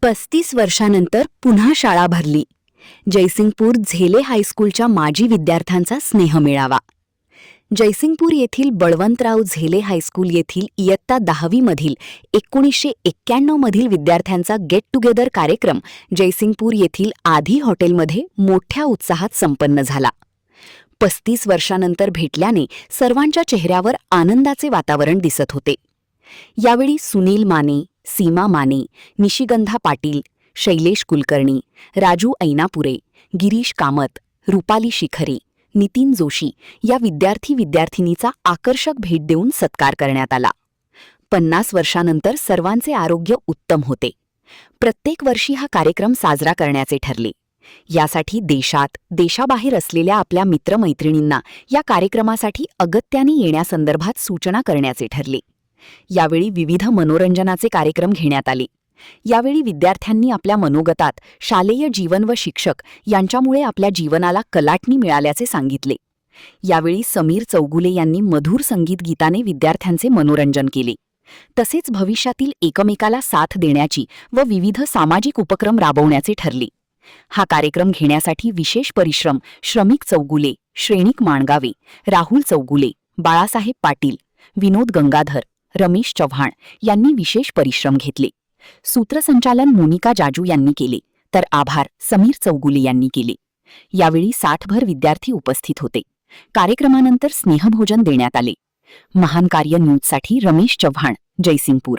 35 वर्षानंतर पुन्हा शाळा भरली. जयसिंगपूर झेले हायस्कूलच्या माजी विद्यार्थ्यांचा स्नेहमेळावा. जयसिंगपूर येथील बळवंतराव झेले हायस्कूल येथील इयत्ता 10वी मधील 1991 मधील विद्यार्थ्यांचा गेट टुगेदर कार्यक्रम जयसिंगपूर येथील आधी हॉटेलमध्ये मोठ्या उत्साहात संपन्न झाला. 35 वर्षानंतर भेटल्याने सर्वांच्या चेहऱ्यावर आनंदाचे वातावरण दिसत होते. यावेळी सुनील माने, सीमा माने, निशिगंधा पाटील, शैलेश कुलकर्णी, राजू ऐनापुरे, गिरीश कामत, रुपाली शिखरे, नितीन जोशी या विद्यार्थी-विद्यार्थिनीचा आकर्षक भेट देऊन सत्कार करण्यात आला. 50 वर्षानंतर सर्वांचे आरोग्य उत्तम होते. प्रत्येक वर्षी हा कार्यक्रम साजरा करण्याचे ठरले. यासाठी देशात, देशाबाहेर असलेल्या आपल्या मित्रमैत्रिणींना या कार्यक्रमासाठी अगत्याने येण्यासंदर्भात सूचना करण्याचे ठरले. यावेळी विविध मनोरंजनाचे कार्यक्रम घेण्यात आले. यावेळी विद्यार्थ्यांनी आपल्या मनोगतात शालेय जीवन व शिक्षक यांच्यामुळे आपल्या जीवनाला कलाटणी मिळाल्याचे सांगितले. यावेळी समीर चौगुले यांनी मधुर संगीत गीताने विद्यार्थ्यांचे मनोरंजन केले. तसेच भविष्यातील एकमेकाला साथ देण्याची व विविध सामाजिक उपक्रम राबवण्याचे ठरले. हा कार्यक्रम घेण्यासाठी विशेष परिश्रम श्रमिक चौगुले, श्रेणिक माणगावे, राहुल चौगुले, बाळासाहेब पाटील, विनोद गंगाधर, रमेश चव्हाण यांनी विशेष परिश्रम घेतले. सूत्रसंचालन मोनिका जाजू यांनी केले, तर आभार समीर चौगुले यांनी केले. यावेळी 60भर विद्यार्थी उपस्थित होते. कार्यक्रमानंतर स्नेहभोजन देण्यात आले. महान कार्य न्यूजसाठी रमेश चव्हाण, जयसिंगपूर.